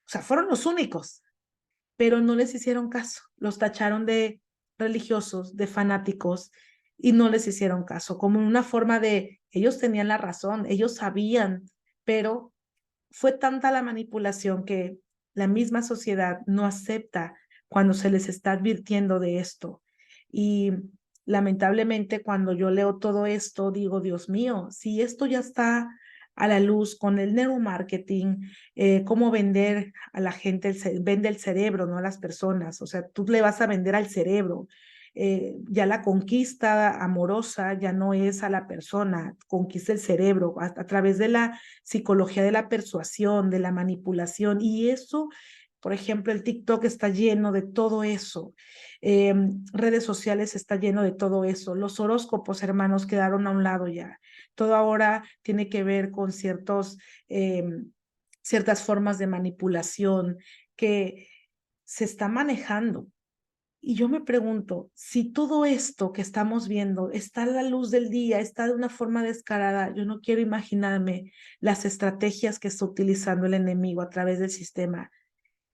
O sea, fueron los únicos, pero no les hicieron caso. Los tacharon de religiosos, de fanáticos, y no les hicieron caso, como una forma de, ellos tenían la razón, ellos sabían, pero fue tanta la manipulación que la misma sociedad no acepta cuando se les está advirtiendo de esto. Y lamentablemente cuando yo leo todo esto, digo, Dios mío, si esto ya está a la luz con el neuromarketing, cómo vender a la gente, vende el cerebro, no a las personas. O sea, tú le vas a vender al cerebro. Ya la conquista amorosa ya no es a la persona, conquista el cerebro a través de la psicología de la persuasión, de la manipulación, y eso, por ejemplo, el TikTok está lleno de todo eso, redes sociales está lleno de todo eso, los horóscopos, hermanos, quedaron a un lado ya, todo ahora tiene que ver con ciertas formas de manipulación que se está manejando. Y yo me pregunto, si todo esto que estamos viendo está a la luz del día, está de una forma descarada, yo no quiero imaginarme las estrategias que está utilizando el enemigo a través del sistema.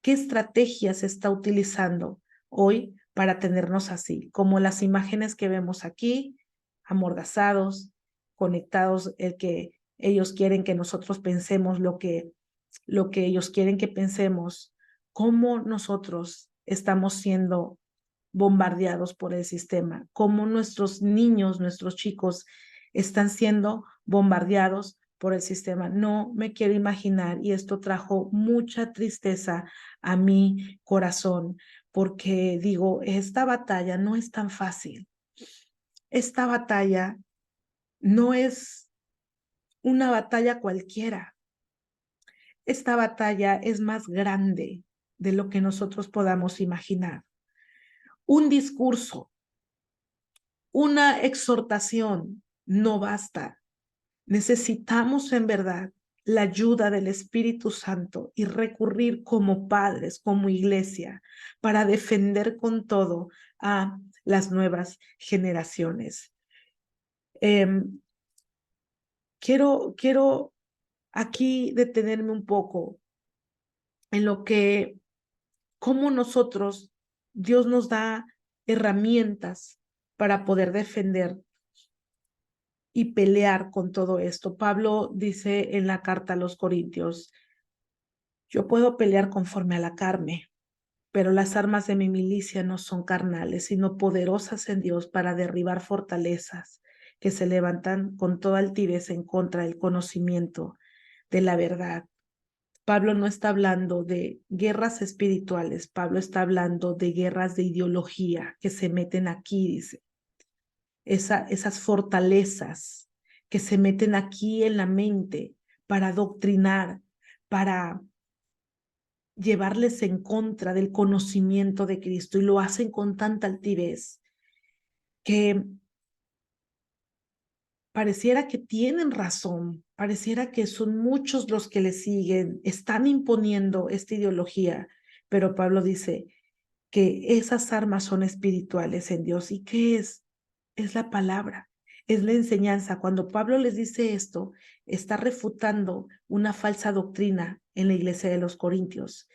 ¿Qué estrategias está utilizando hoy para tenernos así? Como las imágenes que vemos aquí, amordazados, conectados, el que ellos quieren que nosotros pensemos lo que ellos quieren que pensemos, cómo nosotros estamos siendo bombardeados por el sistema, cómo nuestros niños, nuestros chicos están siendo bombardeados por el sistema. No me quiero imaginar, y esto trajo mucha tristeza a mi corazón, porque digo, esta batalla no es tan fácil. Esta batalla no es una batalla cualquiera. Esta batalla es más grande de lo que nosotros podamos imaginar. Un discurso, una exhortación no basta. Necesitamos en verdad la ayuda del Espíritu Santo y recurrir como padres, como iglesia, para defender con todo a las nuevas generaciones. Eh, quiero aquí detenerme un poco en lo que, cómo nosotros, Dios nos da herramientas para poder defender y pelear con todo esto. Pablo dice en la carta a los Corintios, yo puedo pelear conforme a la carne, pero las armas de mi milicia no son carnales, sino poderosas en Dios para derribar fortalezas que se levantan con toda altivez en contra del conocimiento de la verdad. Pablo no está hablando de guerras espirituales, Pablo está hablando de guerras de ideología que se meten aquí, dice. Esas fortalezas que se meten aquí en la mente para adoctrinar, para llevarles en contra del conocimiento de Cristo, y lo hacen con tanta altivez que pareciera que tienen razón, pareciera que son muchos los que le siguen, están imponiendo esta ideología, pero Pablo dice que esas armas son espirituales en Dios. ¿Y qué es? Es la palabra, es la enseñanza. Cuando Pablo les dice esto, está refutando una falsa doctrina en la iglesia de los Corintios.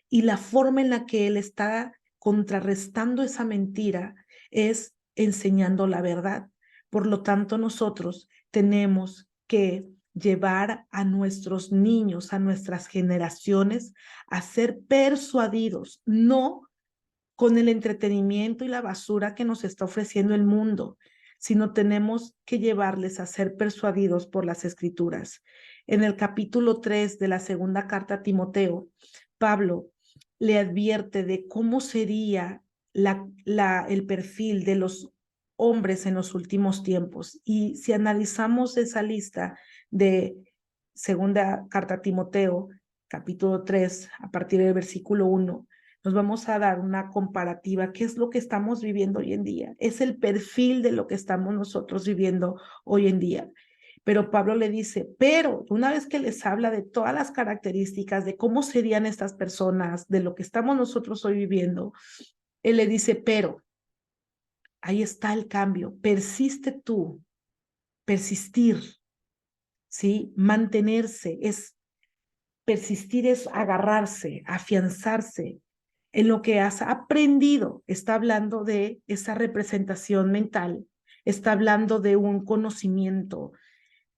Y la forma en la que él está contrarrestando esa mentira es enseñando la verdad. Por lo tanto, nosotros tenemos que llevar a nuestros niños, a nuestras generaciones, a ser persuadidos, no con el entretenimiento y la basura que nos está ofreciendo el mundo, sino tenemos que llevarles a ser persuadidos por las Escrituras. En el capítulo 3 de la segunda carta a Timoteo, Pablo le advierte de cómo sería el perfil de los hombres en los últimos tiempos. Y si analizamos esa lista de segunda carta a Timoteo, capítulo 3, a partir del versículo 1, nos vamos a dar una comparativa. ¿Qué es lo que estamos viviendo hoy en día? Es el perfil de lo que estamos nosotros viviendo hoy en día. Pero Pablo le dice, pero una vez que les habla de todas las características, de cómo serían estas personas, de lo que estamos nosotros hoy viviendo, él le dice, pero ahí está el cambio, persiste tú, persistir, ¿sí? Mantenerse, persistir es agarrarse, afianzarse en lo que has aprendido. Está hablando de esa representación mental, está hablando de un conocimiento,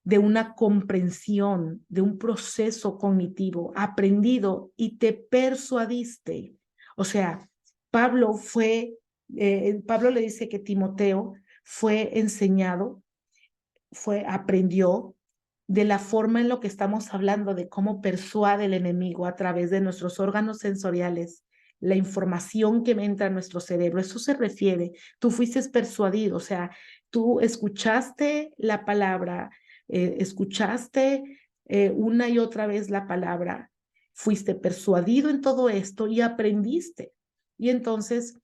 de una comprensión, de un proceso cognitivo aprendido y te persuadiste. O sea, Pablo le dice que Timoteo fue enseñado, aprendió de la forma en lo que estamos hablando, de cómo persuade el enemigo a través de nuestros órganos sensoriales, la información que entra a nuestro cerebro. Eso se refiere. Tú fuiste persuadido, o sea, tú escuchaste la palabra, escuchaste una y otra vez la palabra, fuiste persuadido en todo esto y aprendiste. Y entonces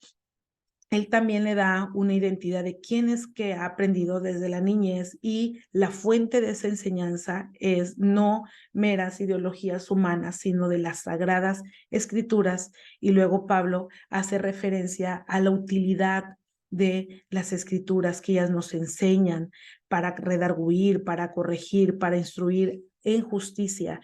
él también le da una identidad de quién es que ha aprendido desde la niñez, y la fuente de esa enseñanza es no meras ideologías humanas, sino de las sagradas escrituras. Y luego Pablo hace referencia a la utilidad de las escrituras, que ellas nos enseñan para redarguir, para corregir, para instruir en justicia.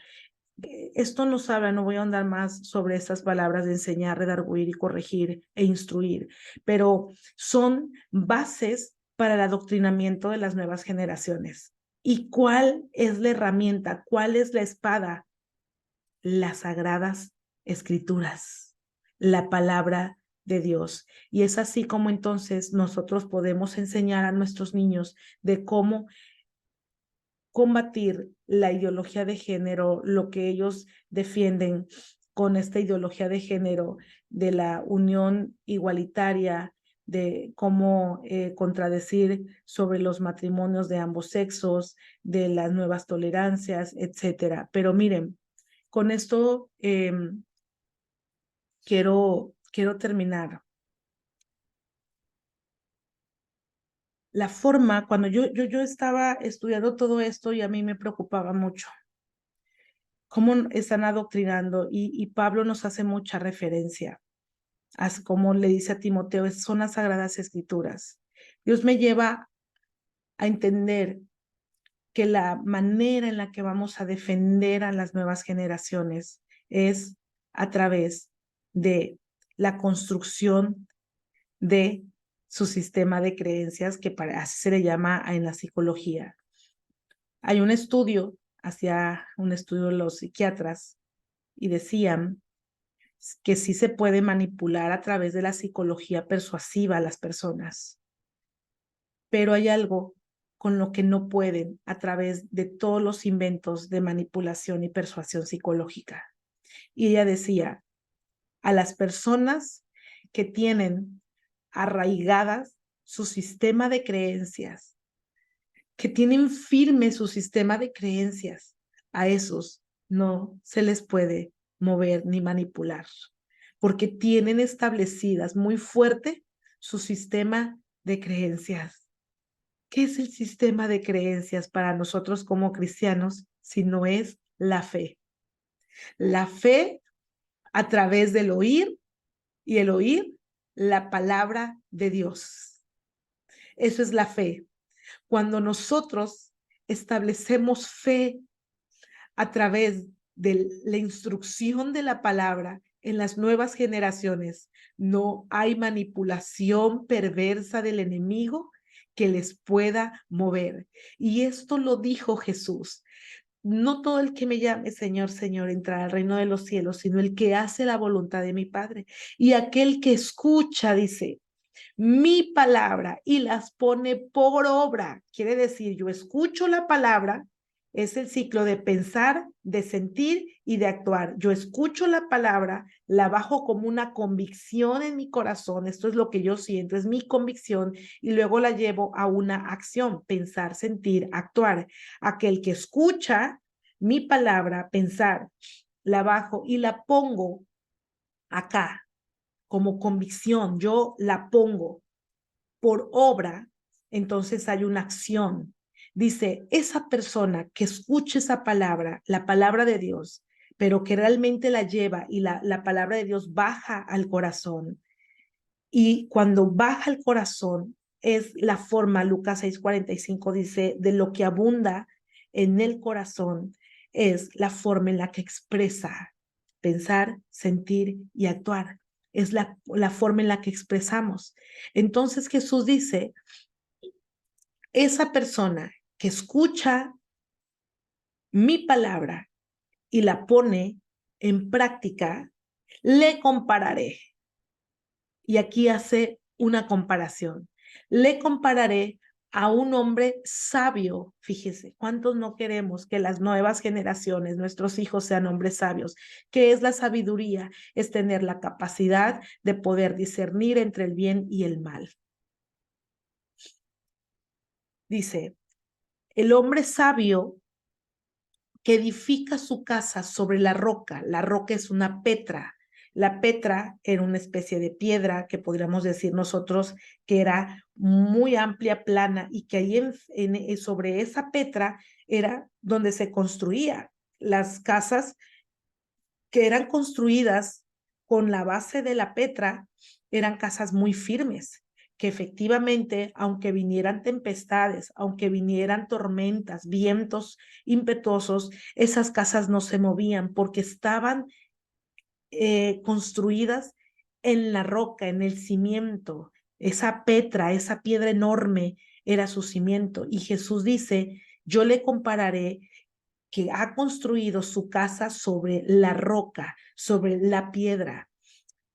Esto nos habla, no voy a ahondar más sobre estas palabras de enseñar, redarguir y corregir e instruir, pero son bases para el adoctrinamiento de las nuevas generaciones. ¿Y cuál es la herramienta? ¿Cuál es la espada? Las sagradas escrituras, la palabra de Dios. Y es así como entonces nosotros podemos enseñar a nuestros niños de cómo combatir la ideología de género, lo que ellos defienden con esta ideología de género, de la unión igualitaria, de cómo contradecir sobre los matrimonios de ambos sexos, de las nuevas tolerancias, etcétera. Pero miren, con esto quiero terminar. La forma, cuando yo estaba estudiando todo esto, y a mí me preocupaba mucho cómo están adoctrinando, y Pablo nos hace mucha referencia, como le dice a Timoteo, son las sagradas escrituras. Dios me lleva a entender que la manera en la que vamos a defender a las nuevas generaciones es a través de la construcción de su sistema de creencias, que así se le llama en la psicología. Hay un estudio, hacía un estudio de los psiquiatras, y decían que sí se puede manipular a través de la psicología persuasiva a las personas, pero hay algo con lo que no pueden a través de todos los inventos de manipulación y persuasión psicológica. Y ella decía, a las personas que tienen arraigadas su sistema de creencias, que tienen firme su sistema de creencias, a esos no se les puede mover ni manipular, porque tienen establecidas muy fuerte su sistema de creencias. ¿Qué es el sistema de creencias para nosotros como cristianos si no es la fe? La fe a través del oír, y el oír la palabra de Dios. Eso es la fe. Cuando nosotros establecemos fe a través de la instrucción de la palabra en las nuevas generaciones, no hay manipulación perversa del enemigo que les pueda mover. Y esto lo dijo Jesús. No todo el que me llame Señor, Señor entrará al reino de los cielos, sino el que hace la voluntad de mi Padre. Y aquel que escucha, dice, mi palabra y las pone por obra. Quiere decir, yo escucho la palabra, es el ciclo de pensar, de sentir y de actuar. Yo escucho la palabra, la bajo como una convicción en mi corazón, esto es lo que yo siento, es mi convicción, y luego la llevo a una acción, pensar, sentir, actuar. Aquel que escucha mi palabra, pensar, la bajo y la pongo acá, como convicción, yo la pongo por obra, entonces hay una acción. Dice, esa persona que escuche esa palabra, la palabra de Dios, pero que realmente la lleva y la palabra de Dios baja al corazón. Y cuando baja al corazón, es la forma, Lucas 6:45 dice, de lo que abunda en el corazón, es la forma en la que expresa pensar, sentir y actuar. Es la forma en la que expresamos. Entonces Jesús dice, esa persona que escucha mi palabra y la pone en práctica, le compararé. Y aquí hace una comparación. Le compararé a un hombre sabio. Fíjese, ¿cuántos no queremos que las nuevas generaciones, nuestros hijos sean hombres sabios? ¿Qué es la sabiduría? Es tener la capacidad de poder discernir entre el bien y el mal. Dice, el hombre sabio que edifica su casa sobre la roca. La roca es una petra. La petra era una especie de piedra que podríamos decir nosotros que era muy amplia, plana, y que ahí sobre esa petra era donde se construía las casas que eran construidas con la base de la petra, eran casas muy firmes, que efectivamente, aunque vinieran tempestades, aunque vinieran tormentas, vientos impetuosos, esas casas no se movían porque estaban construidas en la roca, en el cimiento. Esa petra, esa piedra enorme era su cimiento. Y Jesús dice, yo le compararé que ha construido su casa sobre la roca, sobre la piedra,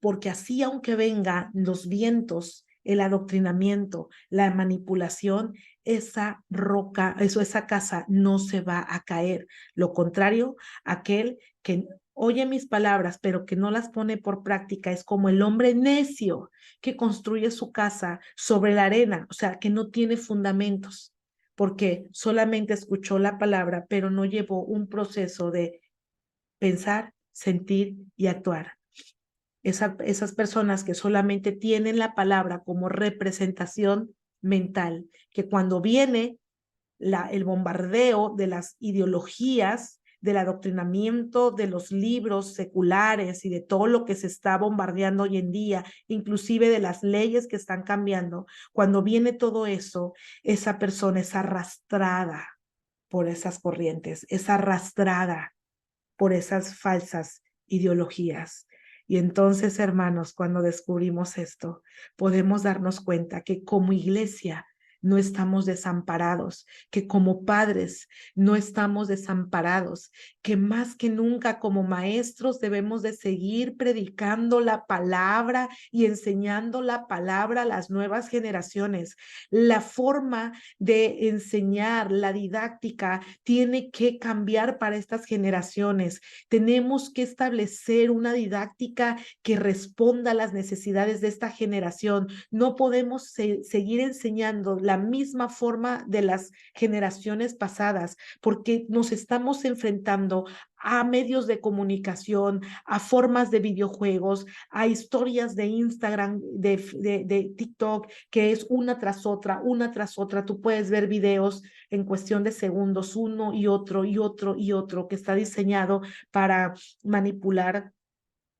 porque así aunque vengan los vientos, el adoctrinamiento, la manipulación, esa roca, esa casa no se va a caer. Lo contrario, aquel que oye mis palabras, pero que no las pone por práctica, es como el hombre necio que construye su casa sobre la arena, o sea, que no tiene fundamentos, porque solamente escuchó la palabra, pero no llevó un proceso de pensar, sentir y actuar. Esas personas que solamente tienen la palabra como representación mental, que cuando viene el bombardeo de las ideologías, del adoctrinamiento de los libros seculares y de todo lo que se está bombardeando hoy en día, inclusive de las leyes que están cambiando, cuando viene todo eso, esa persona es arrastrada por esas corrientes, es arrastrada por esas falsas ideologías. Y entonces, hermanos, cuando descubrimos esto, podemos darnos cuenta que como iglesia no estamos desamparados, que como padres no estamos desamparados, que más que nunca como maestros debemos de seguir predicando la palabra y enseñando la palabra a las nuevas generaciones. La forma de enseñar, la didáctica, tiene que cambiar para estas generaciones. Tenemos que establecer una didáctica que responda a las necesidades de esta generación. No podemos seguir enseñando la misma forma de las generaciones pasadas, porque nos estamos enfrentando a medios de comunicación, a formas de videojuegos, a historias de Instagram, de TikTok, que es una tras otra, una tras otra. Tú puedes ver videos en cuestión de segundos, uno y otro y otro y otro, que está diseñado para manipular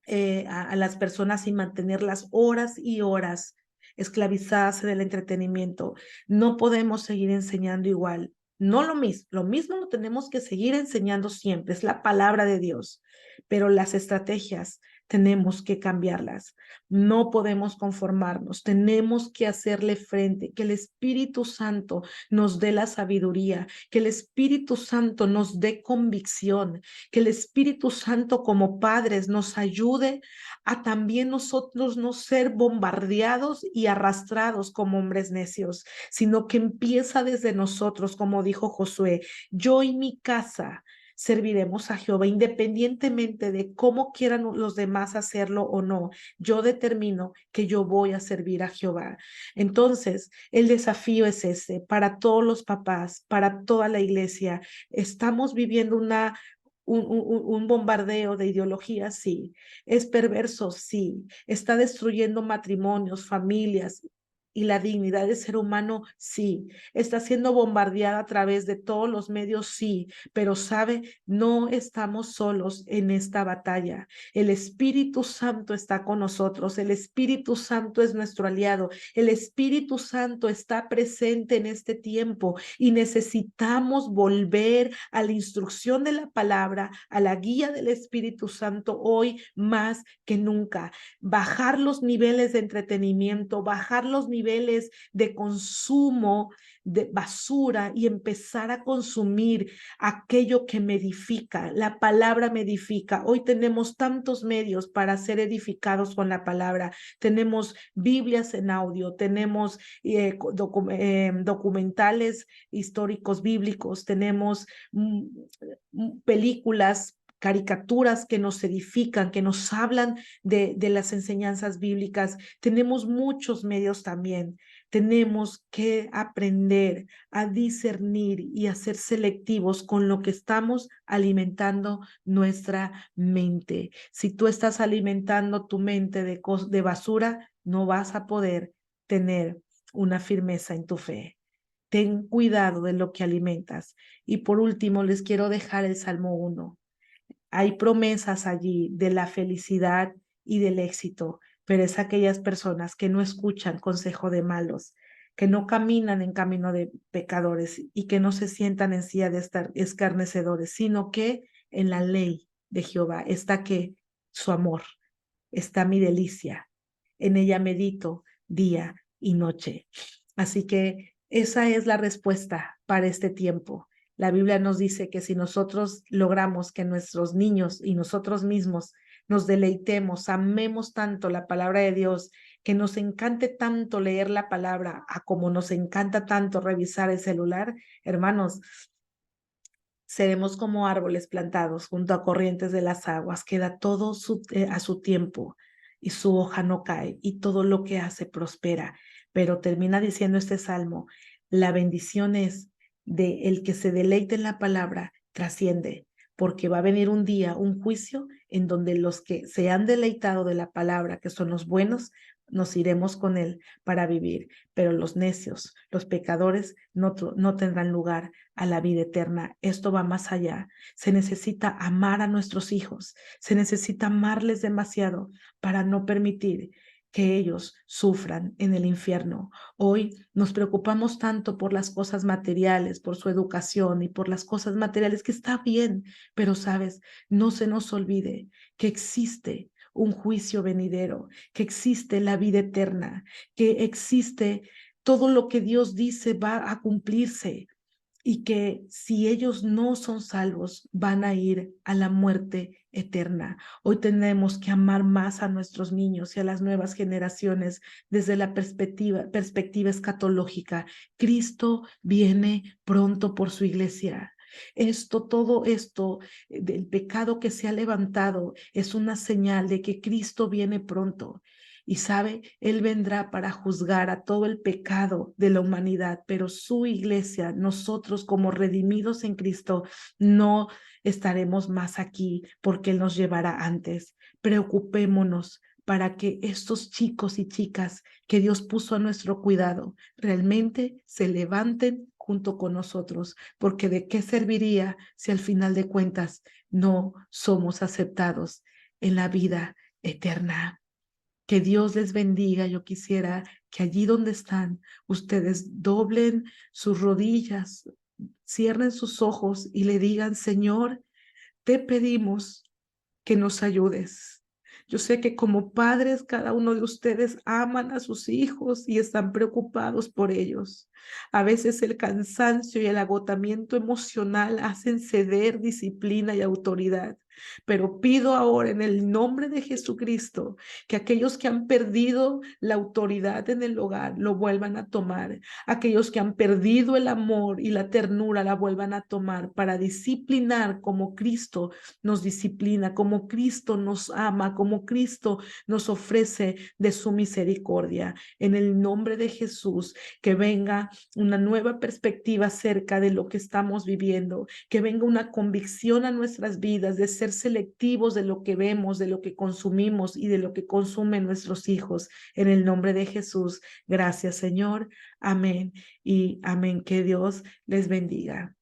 a las personas y mantenerlas horas y horas esclavizadas en el entretenimiento. No podemos seguir enseñando igual. No lo mismo lo tenemos que seguir enseñando siempre, es la palabra de Dios, pero las estrategias tenemos que cambiarlas. No podemos conformarnos, tenemos que hacerle frente, que el Espíritu Santo nos dé la sabiduría, que el Espíritu Santo nos dé convicción, que el Espíritu Santo como padres nos ayude a también nosotros no ser bombardeados y arrastrados como hombres necios, sino que empieza desde nosotros, como dijo Josué, yo y mi casa serviremos a Jehová, independientemente de cómo quieran los demás hacerlo o no. Yo determino que yo voy a servir a Jehová. Entonces, el desafío es ese para todos los papás, para toda la iglesia. Estamos viviendo un bombardeo de ideologías, sí. Es perverso, sí. Está destruyendo matrimonios, familias y la dignidad del ser humano, sí. Está siendo bombardeada a través de todos los medios, sí. Pero sabe, no estamos solos en esta batalla. El Espíritu Santo está con nosotros. El Espíritu Santo es nuestro aliado. El Espíritu Santo está presente en este tiempo y necesitamos volver a la instrucción de la palabra, a la guía del Espíritu Santo hoy más que nunca. Bajar los niveles de entretenimiento, bajar los niveles de consumo de basura y empezar a consumir aquello que me edifica. La palabra me edifica. Hoy tenemos tantos medios para ser edificados con la palabra. Tenemos Biblias en audio, tenemos documentales históricos bíblicos, tenemos películas, caricaturas que nos edifican, que nos hablan de las enseñanzas bíblicas. Tenemos muchos medios también. Tenemos que aprender a discernir y a ser selectivos con lo que estamos alimentando nuestra mente. Si tú estás alimentando tu mente de basura, no vas a poder tener una firmeza en tu fe. Ten cuidado de lo que alimentas. Y por último, les quiero dejar el Salmo 1. Hay promesas allí de la felicidad y del éxito, pero es aquellas personas que no escuchan consejo de malos, que no caminan en camino de pecadores y que no se sientan en silla de escarnecedores, sino que en la ley de Jehová está que su amor, está mi delicia, en ella medito día y noche. Así que esa es la respuesta para este tiempo. La Biblia nos dice que si nosotros logramos que nuestros niños y nosotros mismos nos deleitemos, amemos tanto la palabra de Dios, que nos encante tanto leer la palabra, a como nos encanta tanto revisar el celular, hermanos, seremos como árboles plantados junto a corrientes de las aguas, que da todo a su tiempo y su hoja no cae y todo lo que hace prospera. Pero termina diciendo este salmo, la bendición es de el que se deleite en la palabra, trasciende, porque va a venir un día, un juicio en donde los que se han deleitado de la palabra, que son los buenos, nos iremos con él para vivir, pero los necios, los pecadores, no tendrán lugar a la vida eterna. Esto va más allá. Se necesita amar a nuestros hijos, se necesita amarles demasiado para no permitir que ellos sufran en el infierno. Hoy nos preocupamos tanto por las cosas materiales, por su educación y por las cosas materiales, que está bien, pero sabes, no se nos olvide que existe un juicio venidero, que existe la vida eterna, que existe todo lo que Dios dice va a cumplirse y que si ellos no son salvos van a ir a la muerte eterna. Hoy tenemos que amar más a nuestros niños y a las nuevas generaciones desde la perspectiva escatológica. Cristo viene pronto por su iglesia. Todo esto del pecado que se ha levantado es una señal de que Cristo viene pronto. Y sabe, Él vendrá para juzgar a todo el pecado de la humanidad, pero su iglesia, nosotros como redimidos en Cristo, no estaremos más aquí porque Él nos llevará antes. Preocupémonos para que estos chicos y chicas que Dios puso a nuestro cuidado realmente se levanten junto con nosotros, porque ¿de qué serviría si al final de cuentas no somos aceptados en la vida eterna? Que Dios les bendiga. Yo quisiera que allí donde están, ustedes doblen sus rodillas, cierren sus ojos y le digan, Señor, te pedimos que nos ayudes. Yo sé que como padres, cada uno de ustedes aman a sus hijos y están preocupados por ellos. A veces el cansancio y el agotamiento emocional hacen ceder disciplina y autoridad. Pero pido ahora en el nombre de Jesucristo que aquellos que han perdido la autoridad en el hogar lo vuelvan a tomar. Aquellos que han perdido el amor y la ternura la vuelvan a tomar para disciplinar como Cristo nos disciplina, como Cristo nos ama, como Cristo nos ofrece de su misericordia. En el nombre de Jesús, que venga una nueva perspectiva acerca de lo que estamos viviendo, que venga una convicción a nuestras vidas de ser selectivos de lo que vemos, de lo que consumimos y de lo que consumen nuestros hijos. En el nombre de Jesús, gracias Señor. Amén y amén. Que Dios les bendiga.